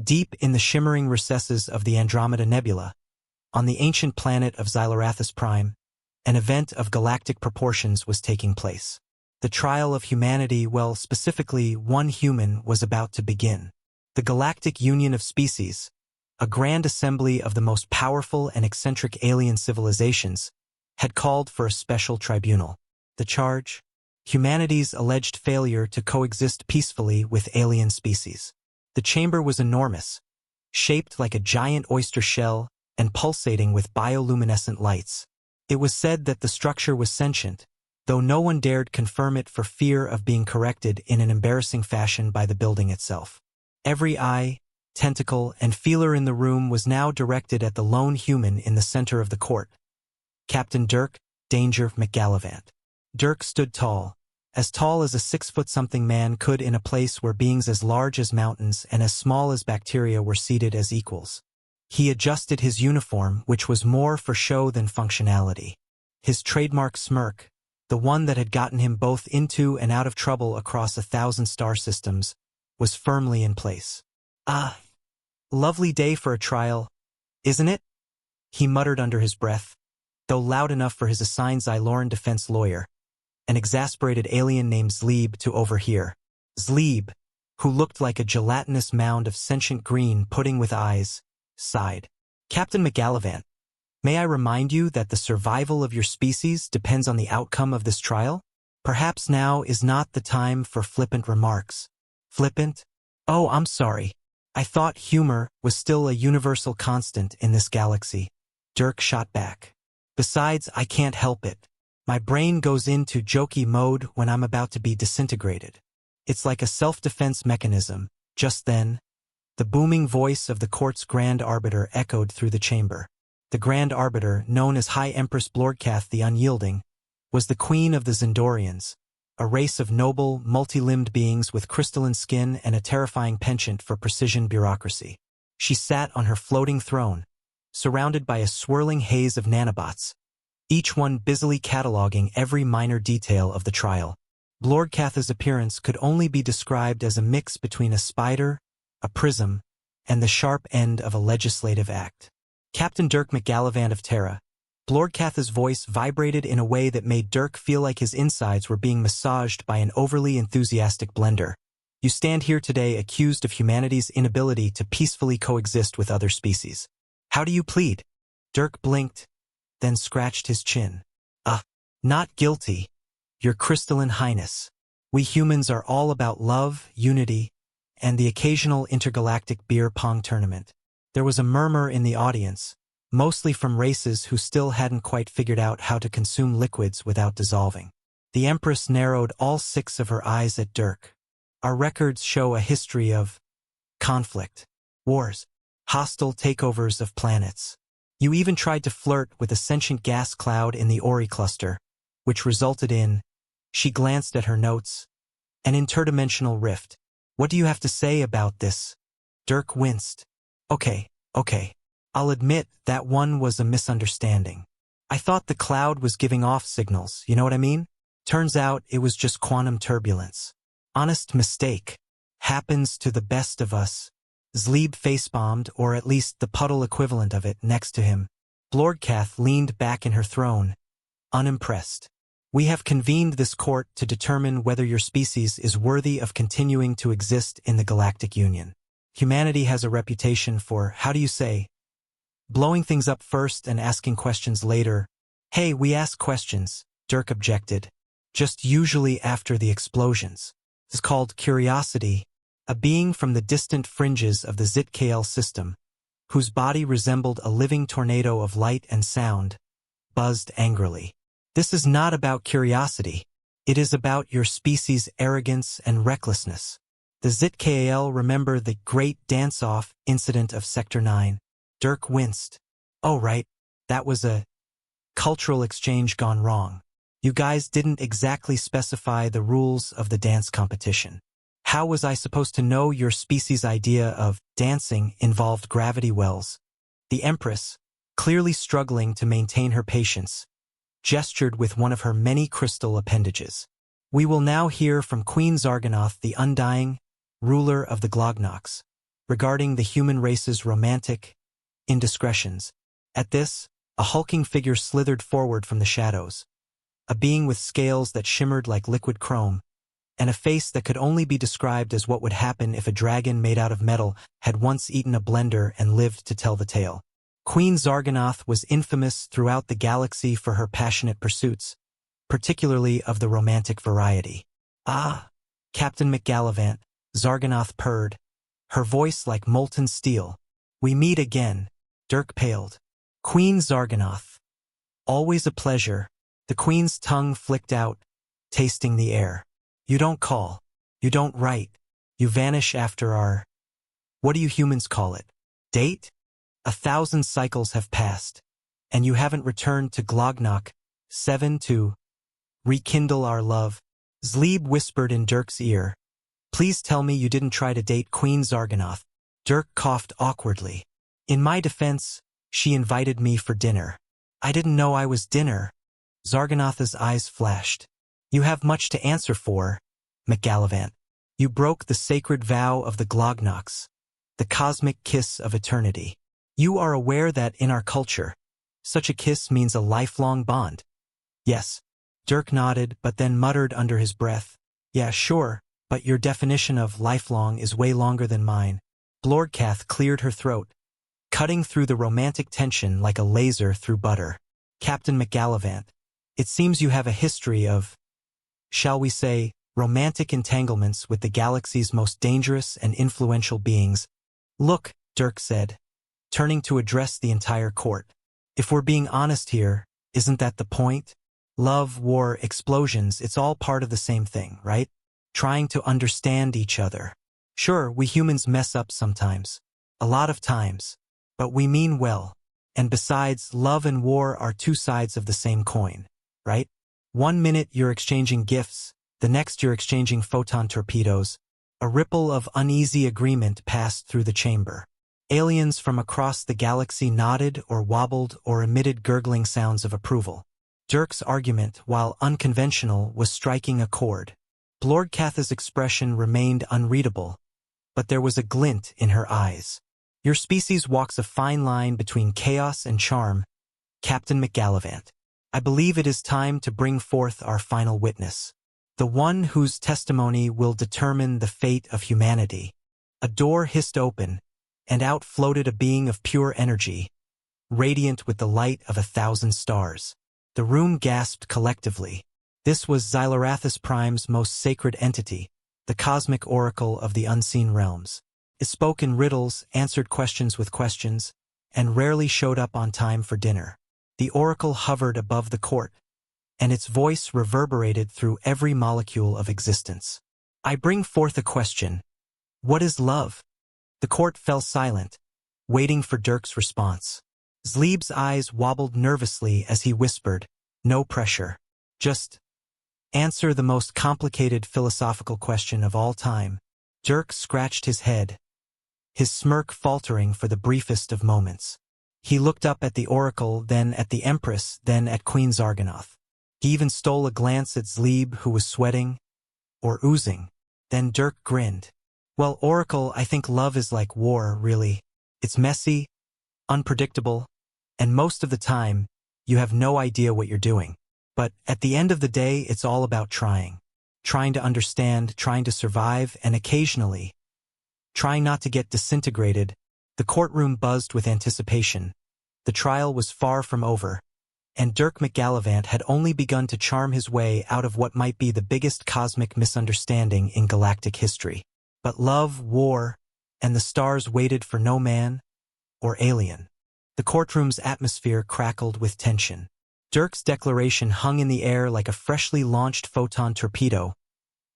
Deep in the shimmering recesses of the Andromeda Nebula, on the ancient planet of Zarathia Prime, an event of galactic proportions was taking place. The trial of humanity, well, specifically one human, was about to begin. The Galactic Union of Species, a grand assembly of the most powerful and eccentric alien civilizations, had called for a special tribunal. The charge? Humanity's alleged failure to coexist peacefully with alien species. The chamber was enormous, shaped like a giant oyster shell and pulsating with bioluminescent lights. It was said that the structure was sentient, though no one dared confirm it for fear of being corrected in an embarrassing fashion by the building itself. Every eye, tentacle, and feeler in the room was now directed at the lone human in the center of the court, Captain Dirk Danger McGallivant. Dirk stood tall as a 6-foot-something man could in a place where beings as large as mountains and as small as bacteria were seated as equals. He adjusted his uniform, which was more for show than functionality. His trademark smirk, the one that had gotten him both into and out of trouble across 1,000 star systems, was firmly in place. "Ah, lovely day for a trial, isn't it?" he muttered under his breath, though loud enough for his assigned Zyloran defense lawyer, an exasperated alien named Zleeb, to overhear. Zleeb, who looked like a gelatinous mound of sentient green pudding with eyes, sighed. "Captain McGallivant, may I remind you that the survival of your species depends on the outcome of this trial? Perhaps now is not the time for flippant remarks." "Flippant? Oh, I'm sorry. I thought humor was still a universal constant in this galaxy," Dirk shot back. "Besides, I can't help it. My brain goes into jokey mode when I'm about to be disintegrated. It's like a self-defense mechanism." Just then, the booming voice of the court's Grand Arbiter echoed through the chamber. The Grand Arbiter, known as High Empress Blorkath the Unyielding, was the queen of the Zendorians, a race of noble, multi-limbed beings with crystalline skin and a terrifying penchant for precision bureaucracy. She sat on her floating throne, surrounded by a swirling haze of nanobots, each one busily cataloging every minor detail of the trial. Blorkath's appearance could only be described as a mix between a spider, a prism, and the sharp end of a legislative act. "Captain Dirk McGallivant of Terra." Blorkath's voice vibrated in a way that made Dirk feel like his insides were being massaged by an overly enthusiastic blender. "You stand here today accused of humanity's inability to peacefully coexist with other species. How do you plead?" Dirk blinked, then scratched his chin. Not guilty, Your Crystalline Highness. We humans are all about love, unity, and the occasional intergalactic beer pong tournament." There was a murmur in the audience, mostly from races who still hadn't quite figured out how to consume liquids without dissolving. The Empress narrowed all 6 of her eyes at Dirk. "Our records show a history of conflict, wars, hostile takeovers of planets. You even tried to flirt with a sentient gas cloud in the Ori cluster, which resulted in," she glanced at her notes, "an interdimensional rift. What do you have to say about this?" Dirk winced. Okay. I'll admit that one was a misunderstanding. I thought the cloud was giving off signals, you know what I mean? Turns out it was just quantum turbulence. Honest mistake. Happens to the best of us." Zleeb facebombed, or at least the puddle equivalent of it, next to him. Blorkath leaned back in her throne, unimpressed. "We have convened this court to determine whether your species is worthy of continuing to exist in the Galactic Union. Humanity has a reputation for, how do you say, blowing things up first and asking questions later." "Hey, we ask questions," Dirk objected. "Just usually after the explosions. It's called curiosity." A being from the distant fringes of the ZKL system, whose body resembled a living tornado of light and sound, buzzed angrily. "This is not about curiosity. It is about your species' arrogance and recklessness. The ZKL remember the Great Dance-Off incident of Sector 9. Dirk winced. "Oh right, that was a cultural exchange gone wrong. You guys didn't exactly specify the rules of the dance competition. How was I supposed to know your species' idea of dancing involved gravity wells?" The Empress, clearly struggling to maintain her patience, gestured with one of her many crystal appendages. "We will now hear from Queen Zarganoth the Undying, ruler of the Glognox. regarding the human race's romantic indiscretions. At this, a hulking figure slithered forward from the shadows, a being with scales that shimmered like liquid chrome, and a face that could only be described as what would happen if a dragon made out of metal had once eaten a blender and lived to tell the tale. Queen Zarganoth was infamous throughout the galaxy for her passionate pursuits, particularly of the romantic variety. "Ah, Captain McGallivant," Zarganoth purred, her voice like molten steel. "We meet again." Dirk paled. "Queen Zarganoth. Always a pleasure." The queen's tongue flicked out, tasting the air. "You don't call. You don't write. You vanish after our... What do you humans call it? Date? 1,000 cycles have passed, and you haven't returned to Glognok 7 to rekindle our love." Zleeb whispered in Dirk's ear. "Please tell me you didn't try to date Queen Zarganoth." Dirk coughed awkwardly. "In my defense, she invited me for dinner." "I didn't know I was dinner." Zarganoth's eyes flashed. "You have much to answer for, McGallivant. You broke the sacred vow of the Glognoks, the cosmic kiss of eternity. You are aware that in our culture, such a kiss means a lifelong bond." "Yes." Dirk nodded, but then muttered under his breath, "Yeah, sure, but your definition of lifelong is way longer than mine." Blorgkath cleared her throat, cutting through the romantic tension like a laser through butter. "Captain McGallivant, it seems you have a history of, shall we say, romantic entanglements with the galaxy's most dangerous and influential beings." "Look," Dirk said, turning to address the entire court. "If we're being honest here, isn't that the point? Love, war, explosions, it's all part of the same thing, right? Trying to understand each other. Sure, we humans mess up sometimes. A lot of times. But we mean well. And besides, love and war are two sides of the same coin, right? One minute you're exchanging gifts, the next you're exchanging photon torpedoes." A ripple of uneasy agreement passed through the chamber. Aliens from across the galaxy nodded or wobbled or emitted gurgling sounds of approval. Dirk's argument, while unconventional, was striking a chord. Blorgkath's expression remained unreadable, but there was a glint in her eyes. "Your species walks a fine line between chaos and charm, Captain McGallivant. I believe it is time to bring forth our final witness, the one whose testimony will determine the fate of humanity." A door hissed open, and out floated a being of pure energy, radiant with the light of 1,000 stars. The room gasped collectively. This was Zarathia Prime's most sacred entity, the cosmic oracle of the unseen realms. It spoke in riddles, answered questions with questions, and rarely showed up on time for dinner. The oracle hovered above the court, and its voice reverberated through every molecule of existence. "I bring forth a question. What is love?" The court fell silent, waiting for Dirk's response. Zleeb's eyes wobbled nervously as he whispered, "No pressure. Just answer the most complicated philosophical question of all time." Dirk scratched his head, his smirk faltering for the briefest of moments. He looked up at the oracle, then at the Empress, then at Queen Zarganoth. He even stole a glance at Zleeb, who was sweating, or oozing. Then Dirk grinned. "Well, Oracle, I think love is like war, really. It's messy, unpredictable, and most of the time, you have no idea what you're doing. But at the end of the day, it's all about trying. Trying to understand, trying to survive, and occasionally, trying not to get disintegrated." The courtroom buzzed with anticipation. The trial was far from over, and Dirk McGallivant had only begun to charm his way out of what might be the biggest cosmic misunderstanding in galactic history. But love, war, and the stars waited for no man or alien. The courtroom's atmosphere crackled with tension. Dirk's declaration hung in the air like a freshly launched photon torpedo,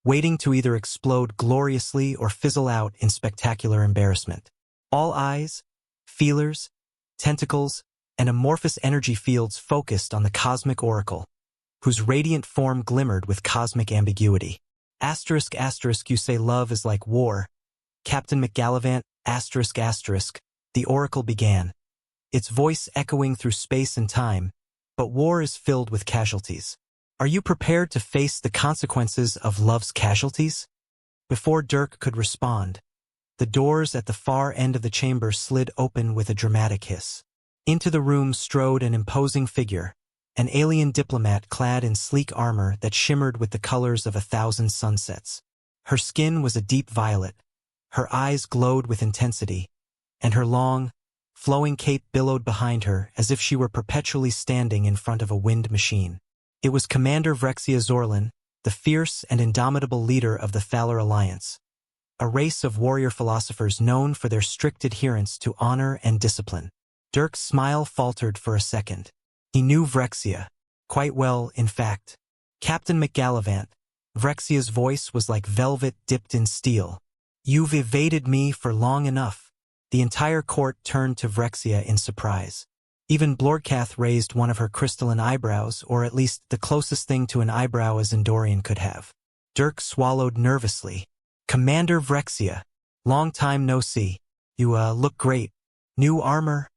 waiting to either explode gloriously or fizzle out in spectacular embarrassment. All eyes, feelers, tentacles, and amorphous energy fields focused on the cosmic oracle, whose radiant form glimmered with cosmic ambiguity. Asterisk, you say love is like war. Captain McGallivant, asterisk, the oracle began, its voice echoing through space and time, but war is filled with casualties. Are you prepared to face the consequences of love's casualties? Before Dirk could respond, The doors at the far end of the chamber slid open with a dramatic hiss. Into the room strode an imposing figure, an alien diplomat clad in sleek armor that shimmered with the colors of 1,000 sunsets. Her skin was a deep violet, her eyes glowed with intensity, and her long, flowing cape billowed behind her as if she were perpetually standing in front of a wind machine. It was Commander Vrexia Zorlan, the fierce and indomitable leader of the Thaler Alliance, a race of warrior philosophers known for their strict adherence to honor and discipline. Dirk's smile faltered for a second. He knew Vrexia quite well, in fact. Captain McGallivant. Vrexia's voice was like velvet dipped in steel. You've evaded me for long enough. The entire court turned to Vrexia in surprise. Even Blorkath raised one of her crystalline eyebrows, or at least the closest thing to an eyebrow a Zendorian could have. Dirk swallowed nervously. Commander Vrexia, long time no see. You, look great. New armor?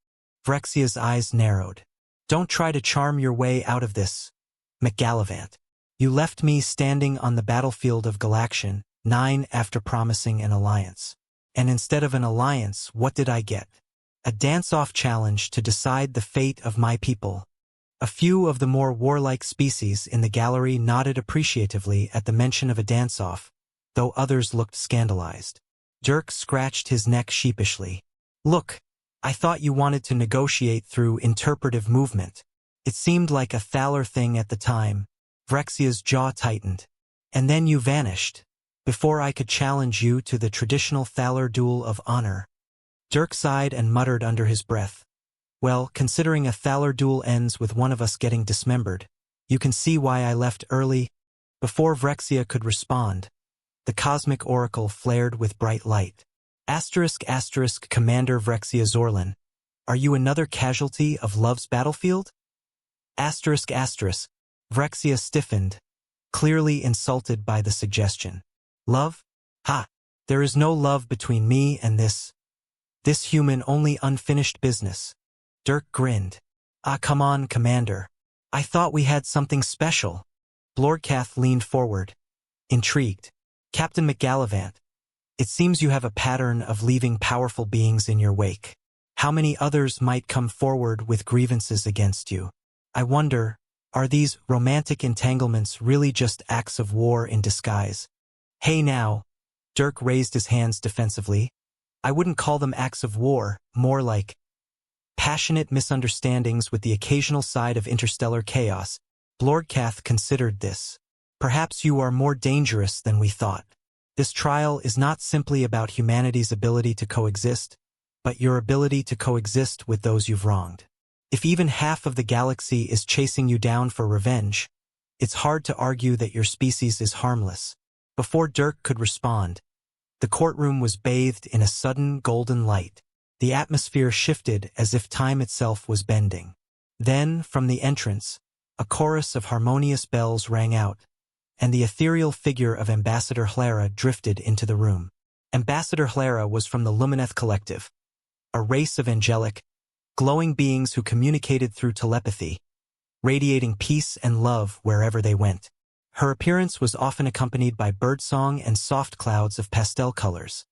Vrexia's eyes narrowed. Don't try to charm your way out of this, McGallivant. You left me standing on the battlefield of Galactic 9 after promising an alliance. And instead of an alliance, what did I get? A dance-off challenge to decide the fate of my people. A few of the more warlike species in the gallery nodded appreciatively at the mention of a dance-off, though others looked scandalized. Dirk scratched his neck sheepishly. Look, I thought you wanted to negotiate through interpretive movement. It seemed like a Thaler thing at the time. Vrexia's jaw tightened. And then you vanished, before I could challenge you to the traditional Thaler duel of honor. Dirk sighed and muttered under his breath. Well, considering a Thaler duel ends with one of us getting dismembered, you can see why I left early. Before Vrexia could respond, the cosmic oracle flared with bright light. ***, Commander Vrexia Zorlan. Are you another casualty of love's battlefield? ***, Vrexia stiffened, clearly insulted by the suggestion. Love? Ha! There is no love between me and this human, only unfinished business. Dirk grinned. Ah, come on, Commander. I thought we had something special. Blorkath leaned forward, intrigued. Captain McGallivant, it seems you have a pattern of leaving powerful beings in your wake. How many others might come forward with grievances against you? I wonder, are these romantic entanglements really just acts of war in disguise? Hey now, Dirk raised his hands defensively. I wouldn't call them acts of war, more like passionate misunderstandings with the occasional side of interstellar chaos. Blorkath considered this. Perhaps you are more dangerous than we thought. This trial is not simply about humanity's ability to coexist, but your ability to coexist with those you've wronged. If even half of the galaxy is chasing you down for revenge, it's hard to argue that your species is harmless. Before Dirk could respond, the courtroom was bathed in a sudden golden light. The atmosphere shifted as if time itself was bending. Then, from the entrance, a chorus of harmonious bells rang out, and the ethereal figure of Ambassador Hlara drifted into the room. Ambassador Hlara was from the Lumineth Collective, a race of angelic, glowing beings who communicated through telepathy, radiating peace and love wherever they went. Her appearance was often accompanied by birdsong and soft clouds of pastel colors,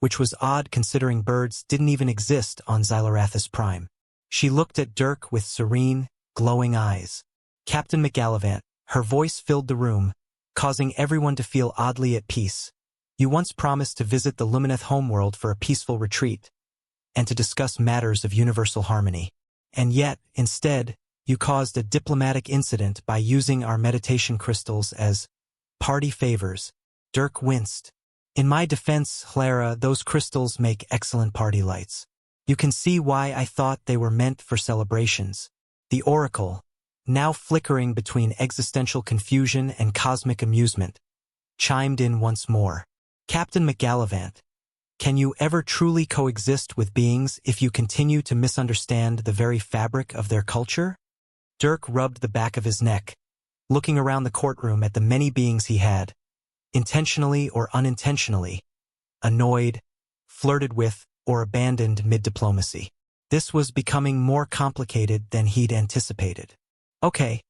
which was odd considering birds didn't even exist on Zarathia Prime. She looked at Dirk with serene, glowing eyes. Captain McGallivant, her voice filled the room, causing everyone to feel oddly at peace. You once promised to visit the Lumineth homeworld for a peaceful retreat, and to discuss matters of universal harmony. And yet, instead, you caused a diplomatic incident by using our meditation crystals as party favors. Dirk winced. In my defense, Hlara, those crystals make excellent party lights. You can see why I thought they were meant for celebrations. The oracle, now flickering between existential confusion and cosmic amusement, chimed in once more. Captain McGallivant, can you ever truly coexist with beings if you continue to misunderstand the very fabric of their culture? Dirk rubbed the back of his neck, looking around the courtroom at the many beings he had, intentionally or unintentionally, annoyed, flirted with, or abandoned mid-diplomacy. This was becoming more complicated than he'd anticipated. Okay,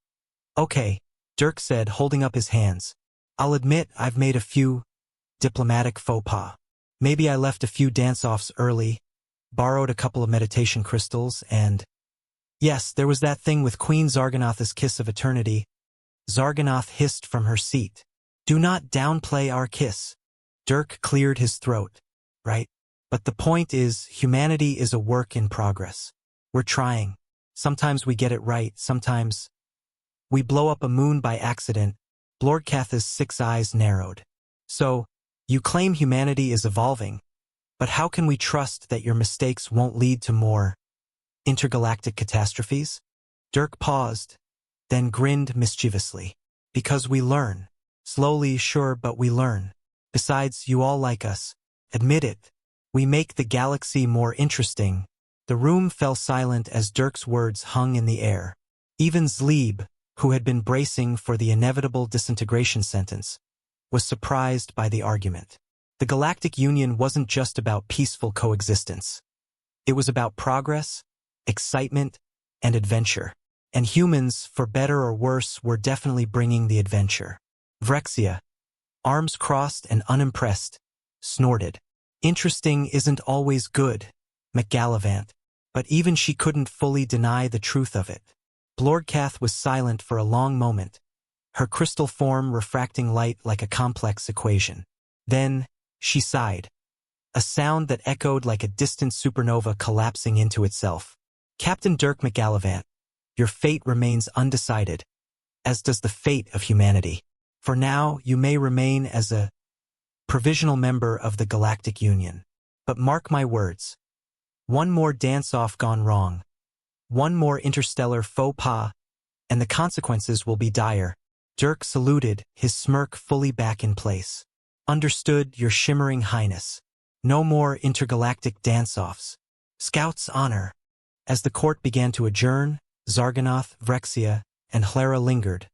Dirk said, holding up his hands. I'll admit I've made a few diplomatic faux pas. Maybe I left a few dance-offs early, borrowed a couple of meditation crystals, and... Yes, there was that thing with Queen Zarganoth's kiss of eternity. Zarganoth hissed from her seat. Do not downplay our kiss. Dirk cleared his throat. Right? But the point is, humanity is a work in progress. We're trying. Sometimes we get it right, sometimes... We blow up a moon by accident. Blorgkath's 6 eyes narrowed. So, you claim humanity is evolving, but how can we trust that your mistakes won't lead to more intergalactic catastrophes? Dirk paused, then grinned mischievously. Because we learn. Slowly, sure, but we learn. Besides, you all like us. Admit it. We make the galaxy more interesting. The room fell silent as Dirk's words hung in the air. Even Zleeb, who had been bracing for the inevitable disintegration sentence, was surprised by the argument. The Galactic Union wasn't just about peaceful coexistence. It was about progress, excitement, and adventure. And humans, for better or worse, were definitely bringing the adventure. Vrexia, arms crossed and unimpressed, snorted. Interesting isn't always good, McGallivant, but even she couldn't fully deny the truth of it. Blorgkath was silent for a long moment, her crystal form refracting light like a complex equation. Then, she sighed, a sound that echoed like a distant supernova collapsing into itself. Captain Dirk McGallivant, your fate remains undecided, as does the fate of humanity. For now, you may remain as a provisional member of the Galactic Union. But mark my words. One more dance-off gone wrong. One more interstellar faux pas, and the consequences will be dire. Dirk saluted, his smirk fully back in place. Understood, your shimmering highness. No more intergalactic dance-offs. Scout's honor. As the court began to adjourn, Zarganoth, Vrexia, and Hlara lingered,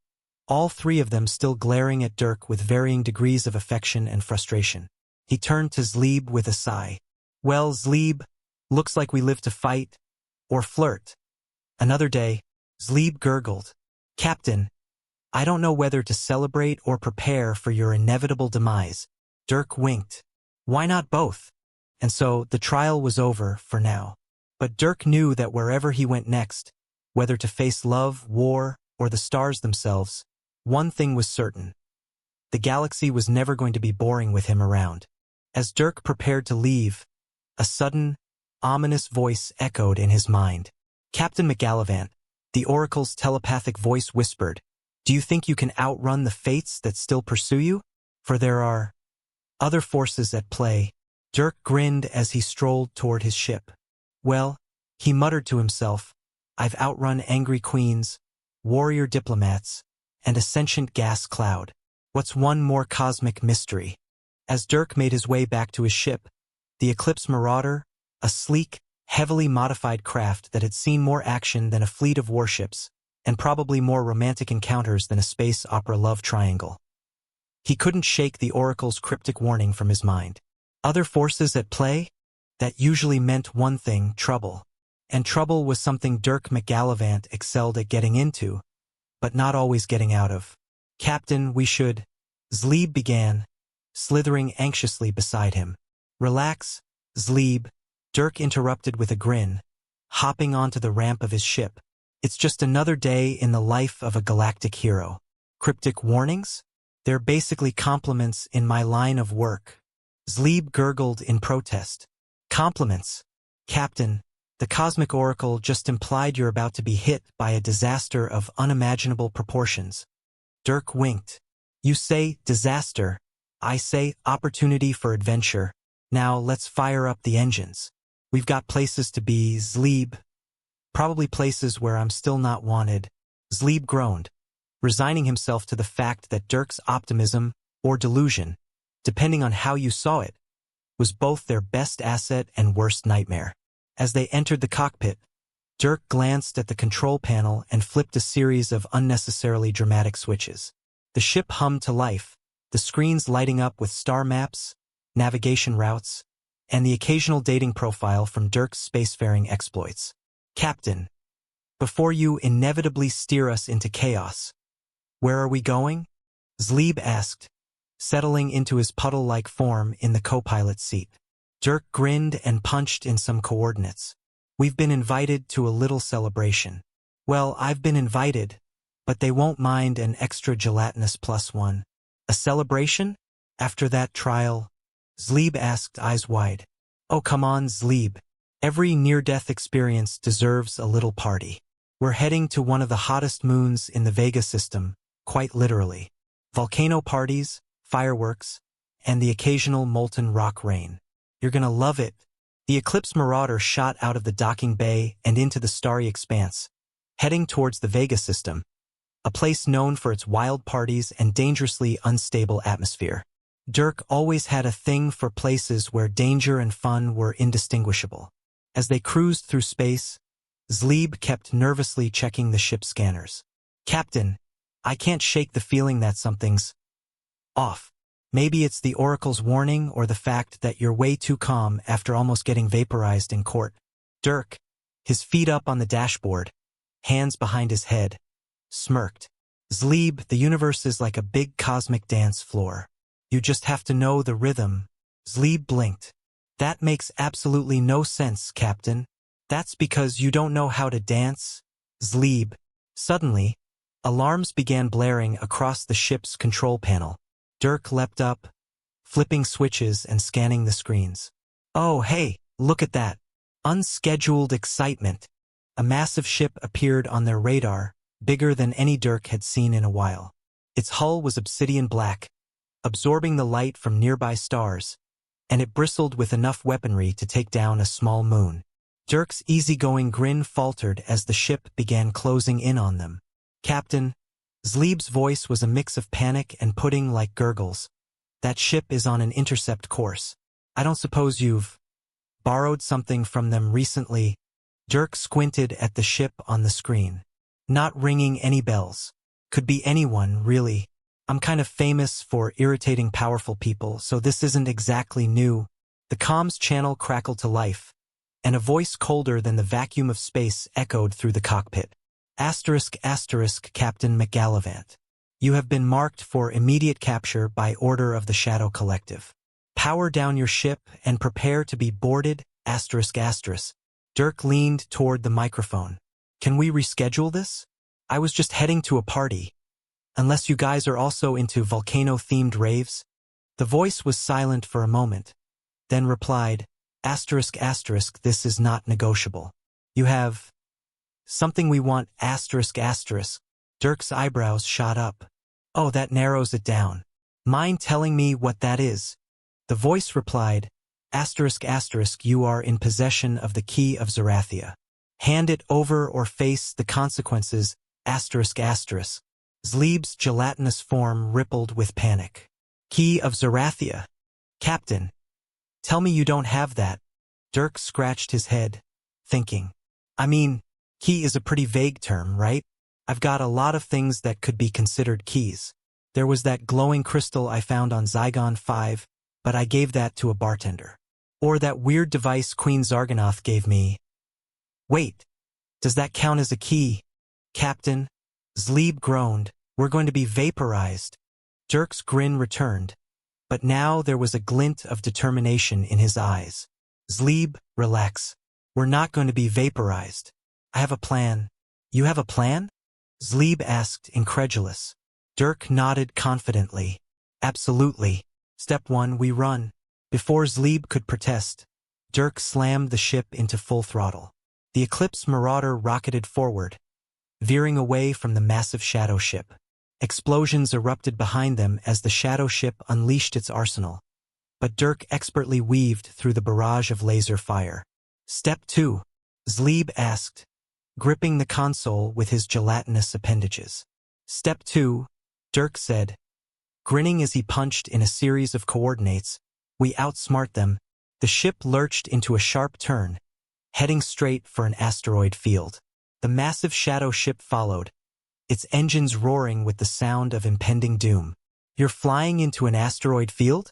all three of them still glaring at Dirk with varying degrees of affection and frustration. He turned to Zleeb with a sigh. Well, Zleeb, looks like we live to fight, or flirt. Another day, Zleeb gurgled. Captain, I don't know whether to celebrate or prepare for your inevitable demise. Dirk winked. Why not both? And so, the trial was over, for now. But Dirk knew that wherever he went next, whether to face love, war, or the stars themselves, one thing was certain. The galaxy was never going to be boring with him around. As Dirk prepared to leave, a sudden, ominous voice echoed in his mind. Captain McGallivant, the Oracle's telepathic voice whispered, do you think you can outrun the fates that still pursue you? For there are other forces at play. Dirk grinned as he strolled toward his ship. Well, he muttered to himself, I've outrun angry queens, warrior diplomats, and a sentient gas cloud. What's one more cosmic mystery? As Dirk made his way back to his ship, the Eclipse Marauder, a sleek, heavily modified craft that had seen more action than a fleet of warships, and probably more romantic encounters than a space opera love triangle. He couldn't shake the Oracle's cryptic warning from his mind. Other forces at play? That usually meant one thing, trouble. And trouble was something Dirk McGallivant excelled at getting into, but not always getting out of. Captain, we should... Zleeb began, slithering anxiously beside him. Relax, Zleeb, Dirk interrupted with a grin, hopping onto the ramp of his ship. It's just another day in the life of a galactic hero. Cryptic warnings? They're basically compliments in my line of work. Zleeb gurgled in protest. Compliments? Captain, the Cosmic Oracle just implied you're about to be hit by a disaster of unimaginable proportions. Dirk winked. You say disaster. I say opportunity for adventure. Now let's fire up the engines. We've got places to be, Zleeb. Probably places where I'm still not wanted. Zleeb groaned, resigning himself to the fact that Dirk's optimism, or delusion, depending on how you saw it, was both their best asset and worst nightmare. As they entered the cockpit, Dirk glanced at the control panel and flipped a series of unnecessarily dramatic switches. The ship hummed to life, the screens lighting up with star maps, navigation routes, and the occasional dating profile from Dirk's spacefaring exploits. Captain, before you inevitably steer us into chaos, where are we going? Zleeb asked, settling into his puddle-like form in the co-pilot seat. Dirk grinned and punched in some coordinates. We've been invited to a little celebration. Well, I've been invited, but they won't mind an extra gelatinous +1. A celebration? After that trial? Zleeb asked, eyes wide. Oh, come on, Zleeb. Every near-death experience deserves a little party. We're heading to one of the hottest moons in the Vega system, quite literally. Volcano parties, fireworks, and the occasional molten rock rain. You're gonna love it. The Eclipse Marauder shot out of the docking bay and into the starry expanse, heading towards the Vega system, a place known for its wild parties and dangerously unstable atmosphere. Dirk always had a thing for places where danger and fun were indistinguishable. As they cruised through space, Zleeb kept nervously checking the ship scanners. Captain, I can't shake the feeling that something's off. Maybe it's the Oracle's warning or the fact that you're way too calm after almost getting vaporized in court. Dirk, his feet up on the dashboard, hands behind his head, smirked. Zleeb, the universe is like a big cosmic dance floor. You just have to know the rhythm. Zleeb blinked. That makes absolutely no sense, Captain. That's because you don't know how to dance. Zleeb. Suddenly, alarms began blaring across the ship's control panel. Dirk leapt up, flipping switches and scanning the screens. Oh, hey, look at that. Unscheduled excitement. A massive ship appeared on their radar, bigger than any Dirk had seen in a while. Its hull was obsidian black, absorbing the light from nearby stars, and it bristled with enough weaponry to take down a small moon. Dirk's easygoing grin faltered as the ship began closing in on them. Captain, Zleeb's voice was a mix of panic and pudding like gurgles. That ship is on an intercept course. I don't suppose you've borrowed something from them recently? Dirk squinted at the ship on the screen. Not ringing any bells. Could be anyone, really. I'm kind of famous for irritating powerful people, so this isn't exactly new. The comms channel crackled to life, and a voice colder than the vacuum of space echoed through the cockpit. ***, Captain McGallivant. You have been marked for immediate capture by order of the Shadow Collective. Power down your ship and prepare to be boarded, ***. Dirk leaned toward the microphone. Can we reschedule this? I was just heading to a party. Unless you guys are also into volcano-themed raves? The voice was silent for a moment, then replied, ***, this is not negotiable. You have something we want, ***. Dirk's eyebrows shot up. Oh, that narrows it down. Mind telling me what that is? The voice replied, ***, you are in possession of the Key of Zarathia. Hand it over or face the consequences, ***. Zleeb's gelatinous form rippled with panic. Key of Zarathia? Captain, tell me you don't have that. Dirk scratched his head, thinking. I mean, key is a pretty vague term, right? I've got a lot of things that could be considered keys. There was that glowing crystal I found on Zygon 5, but I gave that to a bartender. Or that weird device Queen Zarganoth gave me. Wait, does that count as a key? Captain? Zleeb groaned. We're going to be vaporized. Dirk's grin returned, but now there was a glint of determination in his eyes. Zleeb, relax. We're not going to be vaporized. I have a plan. You have a plan? Zleeb asked, incredulous. Dirk nodded confidently. Absolutely. Step 1, we run. Before Zleeb could protest, Dirk slammed the ship into full throttle. The Eclipse Marauder rocketed forward, veering away from the massive shadow ship. Explosions erupted behind them as the shadow ship unleashed its arsenal, but Dirk expertly weaved through the barrage of laser fire. Step 2, Zleeb asked, gripping the console with his gelatinous appendages. Step 2, Dirk said, grinning as he punched in a series of coordinates. We outsmart them. The ship lurched into a sharp turn, heading straight for an asteroid field. The massive shadow ship followed, its engines roaring with the sound of impending doom. You're flying into an asteroid field?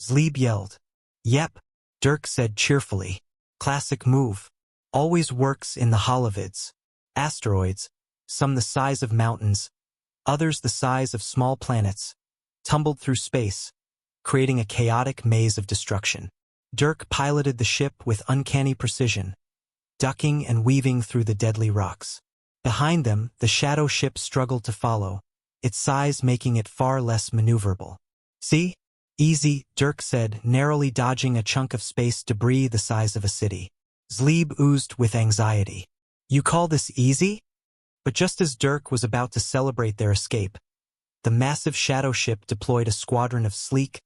Zleeb yelled. Yep, Dirk said cheerfully. Classic move. Always works in the holovids. Asteroids, some the size of mountains, others the size of small planets, tumbled through space, creating a chaotic maze of destruction. Dirk piloted the ship with uncanny precision, ducking and weaving through the deadly rocks. Behind them, the shadow ship struggled to follow, its size making it far less maneuverable. "See? Easy," Dirk said, narrowly dodging a chunk of space debris the size of a city. Zleeb oozed with anxiety. "You call this easy?" But just as Dirk was about to celebrate their escape, the massive shadow ship deployed a squadron of sleek,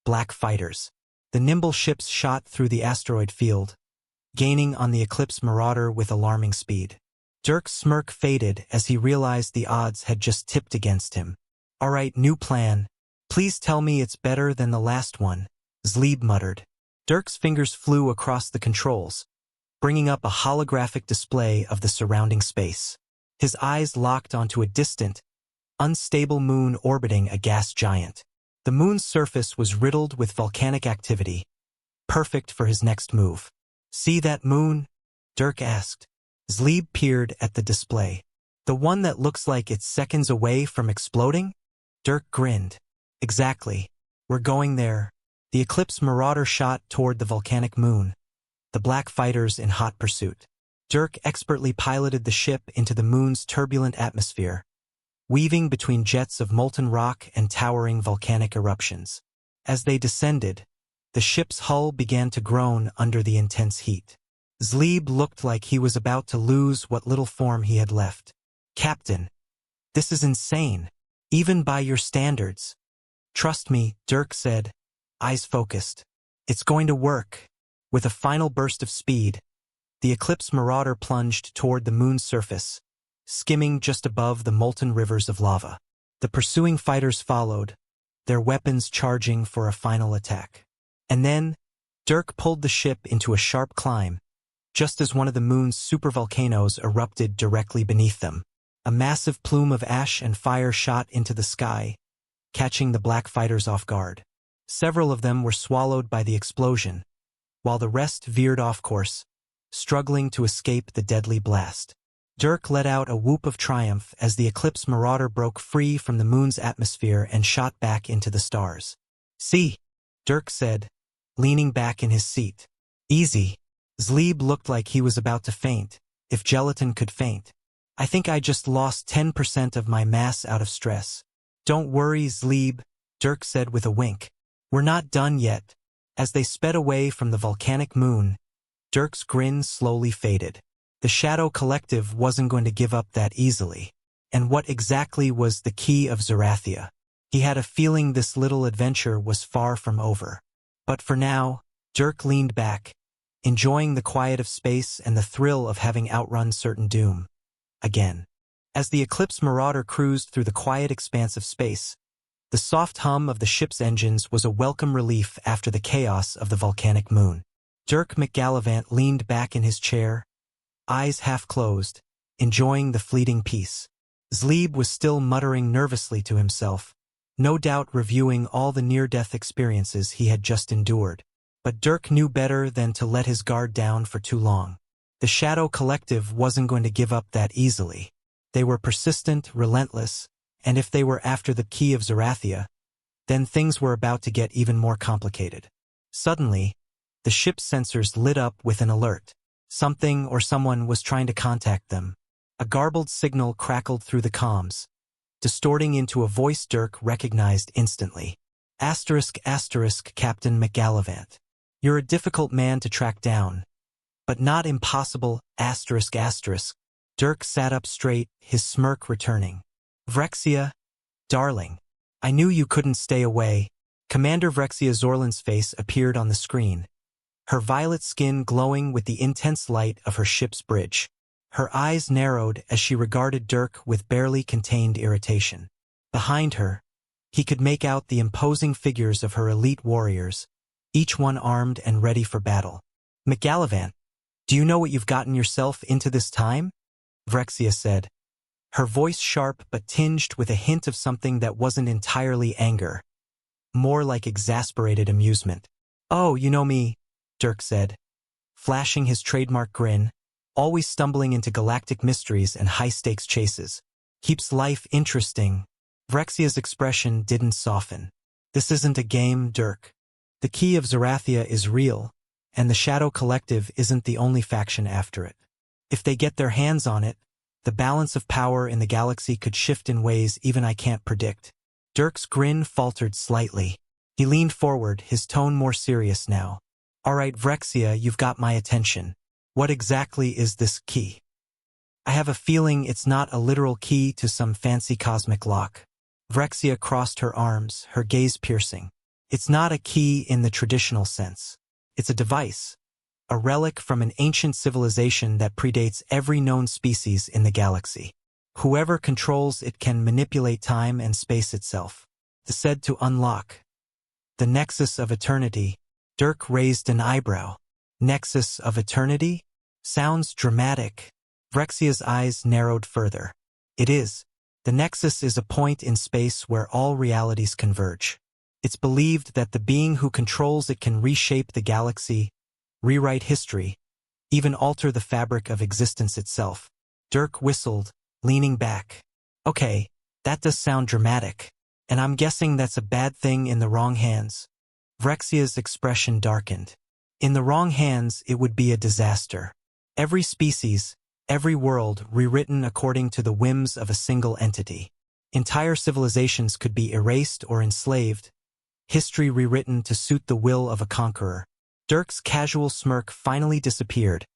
black fighters. The nimble ships shot through the asteroid field, gaining on the Eclipse Marauder with alarming speed. Dirk's smirk faded as he realized the odds had just tipped against him. "All right, new plan. Please tell me it's better than the last one," Zleeb muttered. Dirk's fingers flew across the controls, bringing up a holographic display of the surrounding space. His eyes locked onto a distant, unstable moon orbiting a gas giant. The moon's surface was riddled with volcanic activity, perfect for his next move. "See that moon?" Dirk asked. Zleeb peered at the display. "The one that looks like it's seconds away from exploding?" Dirk grinned. "Exactly. We're going there." The Eclipse Marauder shot toward the volcanic moon, the black fighters in hot pursuit. Dirk expertly piloted the ship into the moon's turbulent atmosphere, weaving between jets of molten rock and towering volcanic eruptions. As they descended, the ship's hull began to groan under the intense heat. Zleeb looked like he was about to lose what little form he had left. "Captain, this is insane, even by your standards." "Trust me," Dirk said, eyes focused. "It's going to work." With a final burst of speed, the Eclipse Marauder plunged toward the moon's surface, skimming just above the molten rivers of lava. The pursuing fighters followed, their weapons charging for a final attack. And then, Dirk pulled the ship into a sharp climb, just as one of the moon's supervolcanoes erupted directly beneath them. A massive plume of ash and fire shot into the sky, catching the black fighters off guard. Several of them were swallowed by the explosion, while the rest veered off course, struggling to escape the deadly blast. Dirk let out a whoop of triumph as the Eclipse Marauder broke free from the moon's atmosphere and shot back into the stars. "See," Dirk said, leaning back in his seat. "Easy." Zleeb looked like he was about to faint, if gelatin could faint. "I think I just lost 10% of my mass out of stress." "Don't worry, Zleeb," Dirk said with a wink. "We're not done yet." As they sped away from the volcanic moon, Dirk's grin slowly faded. The Shadow Collective wasn't going to give up that easily. And what exactly was the Key of Zarathia? He had a feeling this little adventure was far from over. But for now, Dirk leaned back, enjoying the quiet of space and the thrill of having outrun certain doom. Again. As the Eclipse Marauder cruised through the quiet expanse of space, the soft hum of the ship's engines was a welcome relief after the chaos of the volcanic moon. Dirk McGallivant leaned back in his chair, eyes half closed, enjoying the fleeting peace. Zleeb was still muttering nervously to himself, no doubt reviewing all the near-death experiences he had just endured. But Dirk knew better than to let his guard down for too long. The Shadow Collective wasn't going to give up that easily. They were persistent, relentless, and if they were after the Key of Zarathia, then things were about to get even more complicated. Suddenly, the ship's sensors lit up with an alert. Something or someone was trying to contact them. A garbled signal crackled through the comms, distorting into a voice Dirk recognized instantly. ****, Captain McGallivant. You're a difficult man to track down, but not impossible, ****. Dirk sat up straight, his smirk returning. "Vrexia, darling. I knew you couldn't stay away." Commander Vrexia Zorlan's face appeared on the screen, her violet skin glowing with the intense light of her ship's bridge. Her eyes narrowed as she regarded Dirk with barely contained irritation. Behind her, he could make out the imposing figures of her elite warriors, each one armed and ready for battle. "McGallivant, do you know what you've gotten yourself into this time?" Vrexia said, her voice sharp but tinged with a hint of something that wasn't entirely anger, more like exasperated amusement. "Oh, you know me," Dirk said, flashing his trademark grin, "always stumbling into galactic mysteries and high-stakes chases. Keeps life interesting." Vrexia's expression didn't soften. This isn't a game, Dirk. The Key of Zarathia is real, and the Shadow Collective isn't the only faction after it. If they get their hands on it, the balance of power in the galaxy could shift in ways even I can't predict. Dirk's grin faltered slightly. He leaned forward, his tone more serious now. All right, Vrexia, you've got my attention. What exactly is this key? I have a feeling it's not a literal key to some fancy cosmic lock. Vrexia crossed her arms, her gaze piercing. It's not a key in the traditional sense. It's a device, a relic from an ancient civilization that predates every known species in the galaxy. Whoever controls it can manipulate time and space itself. It's said to unlock the Nexus of Eternity. Dirk raised an eyebrow. Nexus of Eternity? Sounds dramatic. Vrexia's eyes narrowed further. It is. The Nexus is a point in space where all realities converge. It's believed that the being who controls it can reshape the galaxy, rewrite history, even alter the fabric of existence itself. Dirk whistled, leaning back. Okay, that does sound dramatic. And I'm guessing that's a bad thing in the wrong hands. Vrexia's expression darkened. In the wrong hands, it would be a disaster. Every species, every world rewritten according to the whims of a single entity. Entire civilizations could be erased or enslaved, history rewritten to suit the will of a conqueror. Dirk's casual smirk finally disappeared,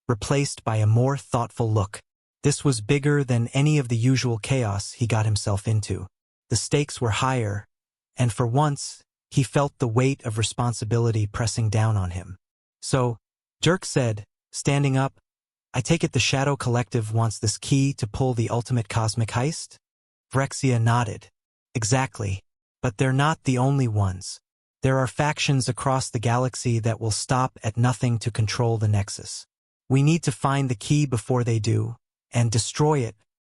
replaced by a more thoughtful look. This was bigger than any of the usual chaos he got himself into. The stakes were higher, and for once, he felt the weight of responsibility pressing down on him. So, Dirk said, standing up, I take it the Shadow Collective wants this key to pull the ultimate cosmic heist? Vrexia nodded. Exactly. But they're not the only ones. There are factions across the galaxy that will stop at nothing to control the Nexus. We need to find the key before they do, and destroy it.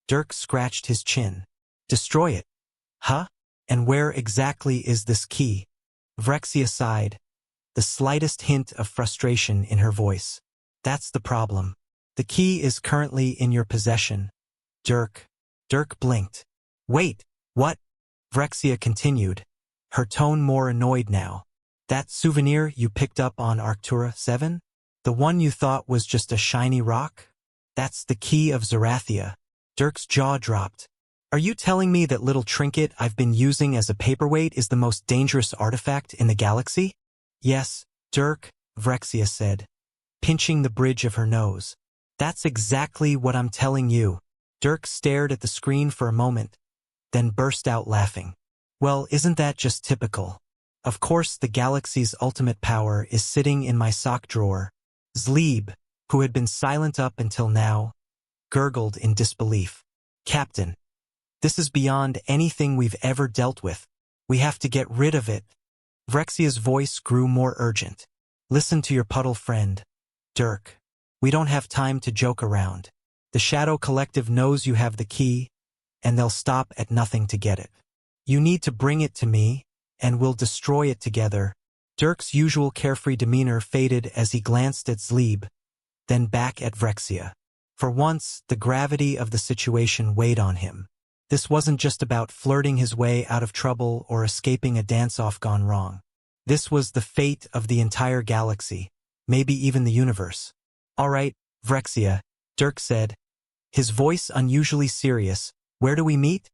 Dirk scratched his chin. Destroy it? Huh? And where exactly is this key? Vrexia sighed, the slightest hint of frustration in her voice. That's the problem. The key is currently in your possession. Dirk. Dirk blinked. Wait, what? Vrexia continued, her tone more annoyed now. That souvenir you picked up on Arctura 7? The one you thought was just a shiny rock? That's the Key of Zarathia. Dirk's jaw dropped. Are you telling me that little trinket I've been using as a paperweight is the most dangerous artifact in the galaxy? Yes, Dirk, Vrexia said, pinching the bridge of her nose. That's exactly what I'm telling you. Dirk stared at the screen for a moment, then burst out laughing. Well, isn't that just typical? Of course the galaxy's ultimate power is sitting in my sock drawer. Zleeb, who had been silent up until now, gurgled in disbelief. Captain, this is beyond anything we've ever dealt with. We have to get rid of it. Vrexia's voice grew more urgent. Listen to your puddle friend, Dirk. We don't have time to joke around. The Shadow Collective knows you have the key, and they'll stop at nothing to get it. You need to bring it to me, and we'll destroy it together. Dirk's usual carefree demeanor faded as he glanced at Zleeb, then back at Vrexia. For once, the gravity of the situation weighed on him. This wasn't just about flirting his way out of trouble or escaping a dance-off gone wrong. This was the fate of the entire galaxy, maybe even the universe. All right, Vrexia, Dirk said, his voice unusually serious. Where do we meet?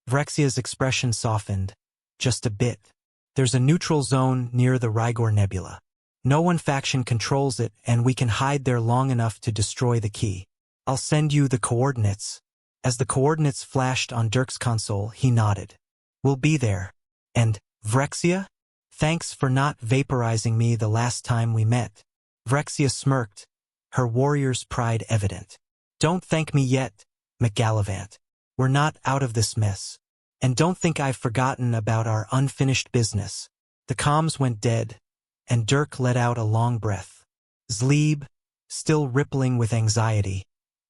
Vrexia's expression softened, just a bit. There's a neutral zone near the Rigor Nebula. No one faction controls it, and we can hide there long enough to destroy the key. I'll send you the coordinates. As the coordinates flashed on Dirk's console, he nodded. We'll be there. And, Vrexia? Thanks for not vaporizing me the last time we met. Vrexia smirked, her warrior's pride evident. Don't thank me yet, McGallivant. We're not out of this mess. And don't think I've forgotten about our unfinished business. The comms went dead, and Dirk let out a long breath. Zleeb, still rippling with anxiety,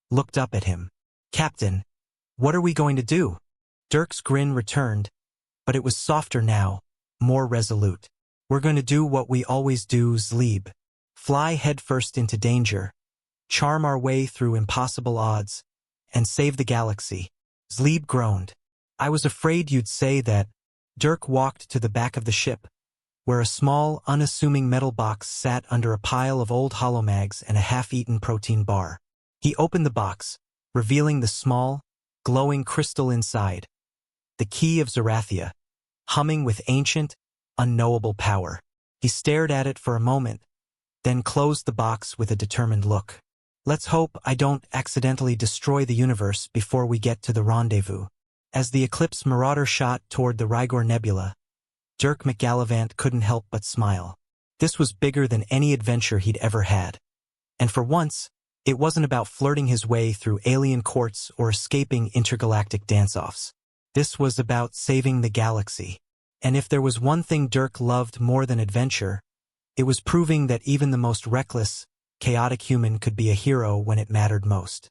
looked up at him. Captain, what are we going to do? Dirk's grin returned, but it was softer now, more resolute. We're going to do what we always do, Zleeb. Fly headfirst into danger, charm our way through impossible odds, and save the galaxy. Zleeb groaned. I was afraid you'd say that. Dirk walked to the back of the ship, where a small, unassuming metal box sat under a pile of old holomags and a half-eaten protein bar. He opened the box, revealing the small, glowing crystal inside, the Key of Zarathia, humming with ancient, unknowable power. He stared at it for a moment, then closed the box with a determined look. Let's hope I don't accidentally destroy the universe before we get to the rendezvous. As the Eclipse Marauder shot toward the Rigor Nebula, Dirk McGallivant couldn't help but smile. This was bigger than any adventure he'd ever had. And for once, it wasn't about flirting his way through alien courts or escaping intergalactic dance-offs. This was about saving the galaxy. And if there was one thing Dirk loved more than adventure, it was proving that even the most reckless, chaotic human could be a hero when it mattered most.